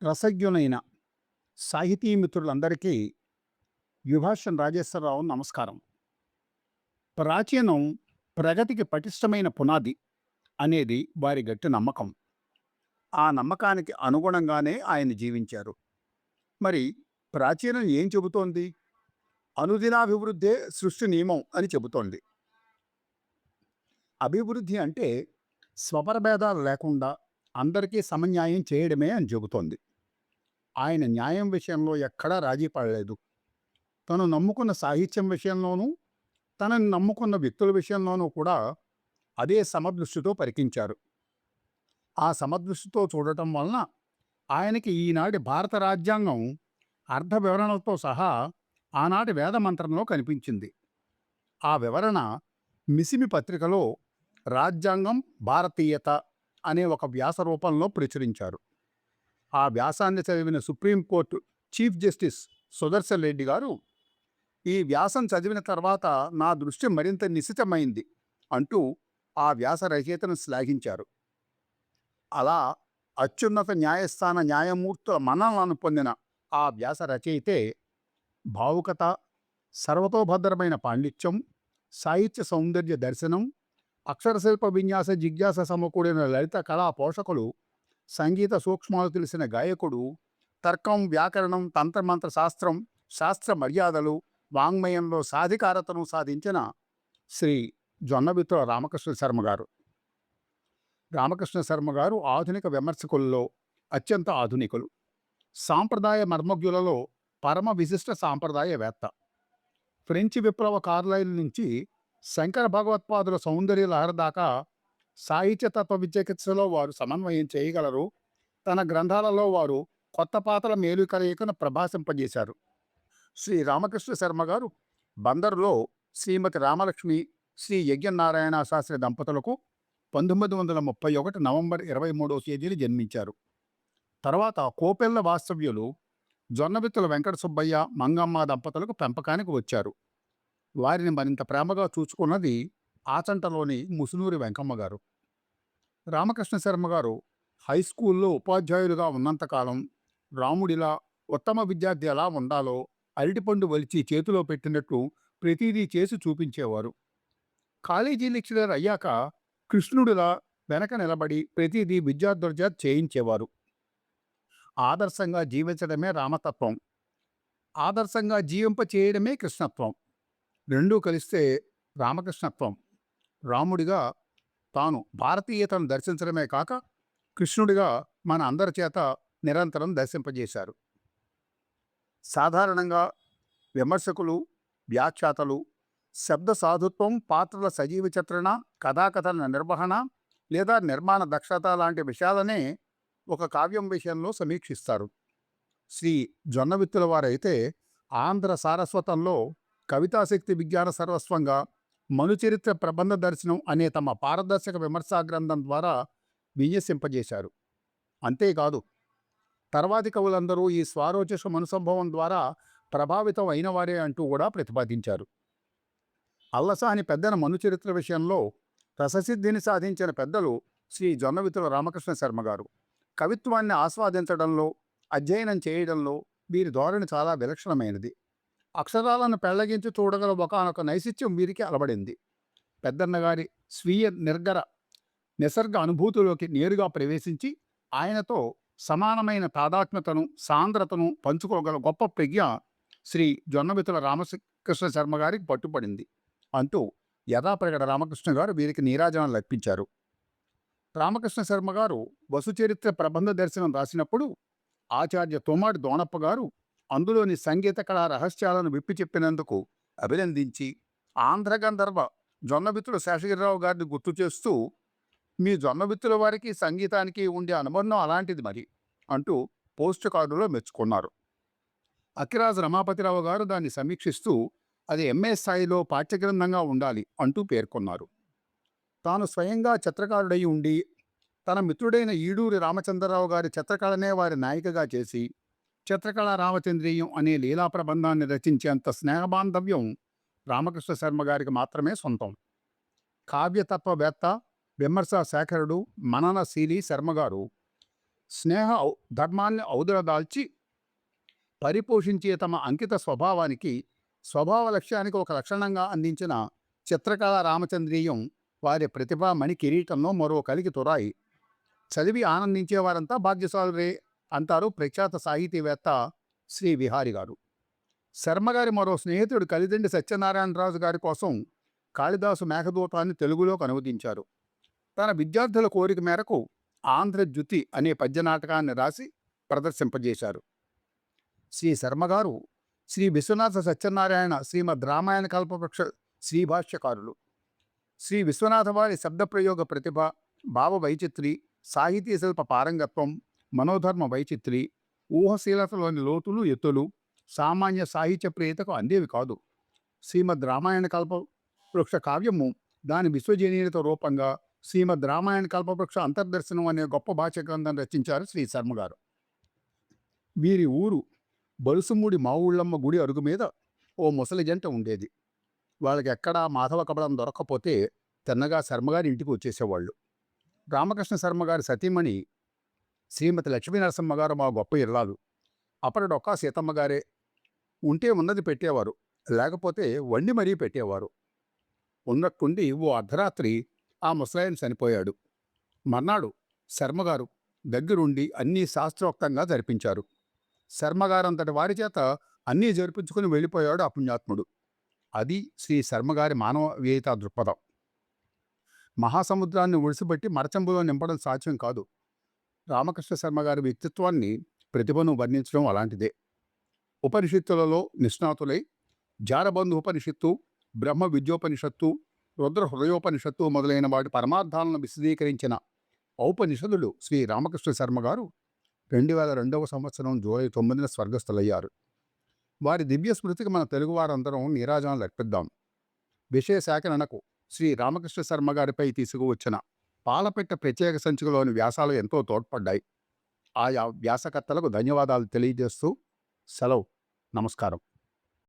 రసజ్ఞులైన సాహితీ మిత్రులందరికీ విభాషన్ రాజేశ్వరరావు నమస్కారం. ప్రాచీనం ప్రగతికి పటిష్టమైన పునాది అనేది వారి గట్టి నమ్మకం. ఆ నమ్మకానికి అనుగుణంగానే ఆయన జీవించారు. మరి ప్రాచీనం ఏం చెబుతోంది? అనుదినాభివృద్ధే సృష్టి నియమం అని చెబుతోంది. అభివృద్ధి అంటే స్వపరభేదాలు లేకుండా అందరికీ సమన్యాయం చేయడమే అని చెబుతోంది. ఆయన న్యాయం విషయంలో ఎక్కడా రాజీ పడలేదు. తను నమ్ముకున్న సాహిత్యం విషయంలోనూ, తనని నమ్ముకున్న వ్యక్తుల విషయంలోనూ కూడా అదే సమదృష్టితో పరికించారు. ఆ సమదృష్టితో చూడటం వలన ఆయనకి ఈనాటి భారత రాజ్యాంగం అర్థ వివరణలతో సహా ఆనాటి వేదమంత్రంలో కనిపించింది. ఆ వివరణ మిసిమి పత్రికలో రాజ్యాంగం భారతీయత అనే ఒక వ్యాస రూపంలో ప్రచురించారు. ఆ వ్యాసాన్ని చదివిన supreme court chief justice Sudarshan Reddy గారు, ఈ వ్యాసం చదివిన తర్వాత నా దృష్టి మరింత నిశితమైంది అంటూ ఆ వ్యాస రచయితను శ్లాఘించారు. అలా అత్యున్నత న్యాయస్థాన న్యాయమూర్తుల మన్ననలను పొందిన ఆ వ్యాస రచయితే భావుకత, సర్వతోభద్రమైన పాండిత్యం, సాహిత్య సౌందర్య దర్శనం, అక్షరశిల్ప విన్యాస జిజ్ఞాస సమకూడిన లలిత కళా పోషకులు, సంగీత సూక్ష్మాలు తెలిసిన గాయకుడు, తర్కం, వ్యాకరణం, తంత్రమంత్ర శాస్త్రం, శాస్త్ర మర్యాదలు, వాంగ్మయంలో సాధికారతను సాధించిన శ్రీ జొన్నవిత్తుల రామకృష్ణ శర్మ గారు. రామకృష్ణ శర్మ గారు ఆధునిక విమర్శకుల్లో అత్యంత ఆధునికులు. సాంప్రదాయ మర్మజ్ఞులలో పరమ విశిష్ట సాంప్రదాయవేత్త. ఫ్రెంచి విప్లవ కార్లైల్ నుంచి శంకర భగవత్పాదుల సౌందర్య లహరి దాకా సాహిత్య తత్వ విచికిత్సలో వారు సమన్వయం చేయగలరు. తన గ్రంథాలలో వారు కొత్త పాతల మేలు కలయికను ప్రభాసింపజేశారు. శ్రీ రామకృష్ణ శర్మ గారు బందరులో శ్రీమతి రామలక్ష్మి, శ్రీ యజ్ఞనారాయణ శాస్త్రి దంపతులకు 1931 నవంబర్ 23వ తేదీన జన్మించారు. తర్వాత కోపెల్ల వాస్తవ్యులు జొన్నవిత్తుల వెంకట సుబ్బయ్య, మంగమ్మ దంపతులకు పెంపకానికి వచ్చారు. వారిని మరింత ప్రేమగా చూచుకున్నది ఆచంటలోని ముసునూరి వెంకమ్మ గారు. రామకృష్ణ శర్మ గారు హై స్కూల్లో ఉపాధ్యాయులుగా ఉన్నంతకాలం రాముడిలా, ఉత్తమ విద్యార్థి ఎలా ఉండాలో అరటిపండు వలిచి చేతిలో పెట్టినట్టు ప్రతిదీ చేసి చూపించేవారు. కాలేజీ లెక్చరర్ అయ్యాక కృష్ణుడిలా వెనక నిలబడి ప్రతిదీ విద్యార్థుల చేత చేయించేవారు. ఆదర్శంగా జీవించడమే రామతత్వం, ఆదర్శంగా జీవింప చేయడమే కృష్ణత్వం. రెండూ కలిస్తే రామకృష్ణత్వం. రాముడిగా తాను భారతీయతను దర్శించడమే కాక కృష్ణుడిగా మన అందరి చేత నిరంతరం దర్శింపజేశారు. సాధారణంగా విమర్శకులు, వ్యాఖ్యాతలు శబ్ద సాధుత్వం, పాత్రల సజీవ చిత్రణ, కథాకథన నిర్వహణ లేదా నిర్మాణ దక్షత లాంటి విషయాలనే ఒక కావ్యం విషయంలో సమీక్షిస్తారు. శ్రీ జొన్నవిత్తుల వారైతే ఆంధ్ర సారస్వతంలో కవితాశక్తి విజ్ఞాన సర్వస్వంగా మనుచరిత్ర ప్రబంధ దర్శనం అనే తమ పారదర్శక విమర్శా గ్రంథం ద్వారా విన్యసింపజేశారు. అంతేకాదు, తర్వాతి కవులందరూ ఈ స్వారోచిష మనుసంభవం ద్వారా ప్రభావితం అయినవారే అంటూ కూడా ప్రతిపాదించారు. అల్లసాని పెద్దన మనుచరిత్ర విషయంలో రససిద్ధిని సాధించిన పెద్దలు శ్రీ జొన్నవిత్తుల రామకృష్ణ శర్మ గారు. కవిత్వాన్ని ఆస్వాదించడంలో, అధ్యయనం చేయడంలో వీరి ధోరణి చాలా విలక్షణమైనది. అక్షరాలను పెళ్లగించి చూడగల ఒకానొక నైశిత్యం వీరికి అలవడింది. పెద్దన్నగారి స్వీయ నిసర్గ అనుభూతిలోకి నేరుగా ప్రవేశించి ఆయనతో సమానమైన తాదాత్మ్యతను, సాంద్రతను పంచుకోగల గొప్ప ప్రజ్ఞ శ్రీ జొన్నవిత్తుల రామకృష్ణ శర్మ గారికి పట్టుపడింది అంటూ యథాప్రగడ రామకృష్ణ గారు వీరికి నీరాజనం లర్పించారు. రామకృష్ణ శర్మ గారు వసుచరిత్ర ప్రబంధ దర్శనం రాసినప్పుడు ఆచార్య తోమాడి దోణప్ప గారు అందులోని సంగీత కళా రహస్యాలను విప్పి చెప్పినందుకు అభినందించి ఆంధ్ర గంధర్వ జొన్నవిత్తుల శేషగిరిరావు గారిని గుర్తు చేస్తూ, మీ జొన్నవిత్తుల వారికి సంగీతానికి ఉండే అనుబంధం అలాంటిది మరి అంటూ పోస్ట్ కార్డులో మెచ్చుకున్నారు. అక్కిరాజు రమాపతిరావు గారు దాన్ని సమీక్షిస్తూ అది ఎంఏ స్థాయిలో పాఠ్యగ్రంథంగా ఉండాలి అంటూ పేర్కొన్నారు. తాను స్వయంగా చిత్రకారుడై ఉండి తన మిత్రుడైన ఈడూరి రామచంద్రరావు గారి చిత్రకళనే వారి నాయికగా చేసి చిత్రకళ రామచంద్రీయం అనే లీలా ప్రబంధాన్ని రచించేంత స్నేహబాంధవ్యం రామకృష్ణ శర్మ గారికి మాత్రమే సొంతం. కావ్యతత్వవేత్త, విమర్శా శేఖరుడు, మననశీలి శర్మగారు స్నేహ ధర్మాన్ని ఔదరదాల్చి పరిపోషించే తమ అంకిత స్వభావానికి స్వభావ లక్ష్యానికి ఒక లక్షణంగా అందించిన చిత్రకళ రామచంద్రీయం వారి ప్రతిభా మణి కిరీటంలో మరో కలికి తురాయి. చదివి ఆనందించేవారంతా భాగ్యశాలురే అంటారు ప్రఖ్యాత సాహితీవేత్త శ్రీ విహారి గారు. శర్మగారి మరో స్నేహితుడు కలిదండి సత్యనారాయణరాజు గారి కోసం కాళిదాసు మేఘదూతాన్ని తెలుగులోకి అనువదించారు. తన విద్యార్థుల కోరిక మేరకు ఆంధ్రజ్యుతి అనే పద్యనాటకాన్ని రాసి ప్రదర్శింపజేశారు. శ్రీ శర్మగారు శ్రీ విశ్వనాథ సత్యనారాయణ శ్రీమద్ రామాయణ కల్పవృక్ష శ్రీభాష్యకారులు. శ్రీ విశ్వనాథ వారి శబ్దప్రయోగ ప్రతిభ, భావ వైచిత్రి, సాహితీ శిల్ప పారంగత్వం, మనోధర్మ వైచిత్రి, ఊహశీలతలోని లోతులు ఎత్తులు సామాన్య సాహిత్య ప్రియతకు అందేవి కాదు. శ్రీమద్ రామాయణ కల్పవృక్ష కావ్యము దాని విశ్వజనీయత రూపంగా శ్రీమద్ రామాయణ కల్పవృక్ష అంతర్దర్శనం అనే గొప్ప భాష గ్రంథం రచించారు శ్రీ శర్మగారు. వీరి ఊరు బలుసుమూడి మా ఊళ్ళమ్మ గుడి అరుగు మీద ఓ ముసలి జంట ఉండేది. వాళ్ళకి ఎక్కడా మాధవ కబలం దొరక్కపోతే తిన్నగా శర్మగారి ఇంటికి వచ్చేసేవాళ్ళు. రామకృష్ణ శర్మగారి సతీమణి శ్రీమతి లక్ష్మీ నరసింహగారు మా గొప్ప ఇల్లాలు. అప్పటిడొక్క సీతమ్మగారే. ఉంటే ఉన్నది పెట్టేవారు, లేకపోతే వండి మరీ పెట్టేవారు. ఉన్నట్టుండి ఓ అర్ధరాత్రి ఆ ముసలాయన చనిపోయాడు. మర్నాడు శర్మగారు దగ్గరుండి అన్నీ శాస్త్రోక్తంగా జరిపించారు. శర్మగారంతటి వారి చేత అన్నీ జరిపించుకుని వెళ్ళిపోయాడు ఆ పుణ్యాత్ముడు. అది శ్రీ శర్మగారి మానవీయతా దృక్పథం. మహాసముద్రాన్ని ఒడిసిబట్టి మరచంబులో నింపడం సాధ్యం కాదు. రామకృష్ణ శర్మగారి వ్యక్తిత్వాన్ని, ప్రతిభను వర్ణించడం అలాంటిదే. ఉపనిషత్తులలో నిష్ణాతులై జారబంధు ఉపనిషత్తు, బ్రహ్మ విద్యోపనిషత్తు, రుద్ర హృదయోపనిషత్తు మొదలైన వాటి పరమార్థాలను విశదీకరించిన ఔపనిషదులు శ్రీ రామకృష్ణ శర్మగారు 2002 సంవత్సరం జూలై 9న స్వర్గస్థులయ్యారు. వారి దివ్య స్మృతికి మన తెలుగువారందరం నీరాజనాలు అర్పిద్దాం. విషయ సేకరణకు శ్రీ రామకృష్ణ శర్మగారిపై తీసుకువచ్చిన పాలపెట్ట ప్రత్యేక సంచికలోని వ్యాసాలు ఎంతో తోడ్పడ్డాయి. ఆయా వ్యాసకర్తలకు ధన్యవాదాలు తెలియజేస్తూ సెలవు. నమస్కారం.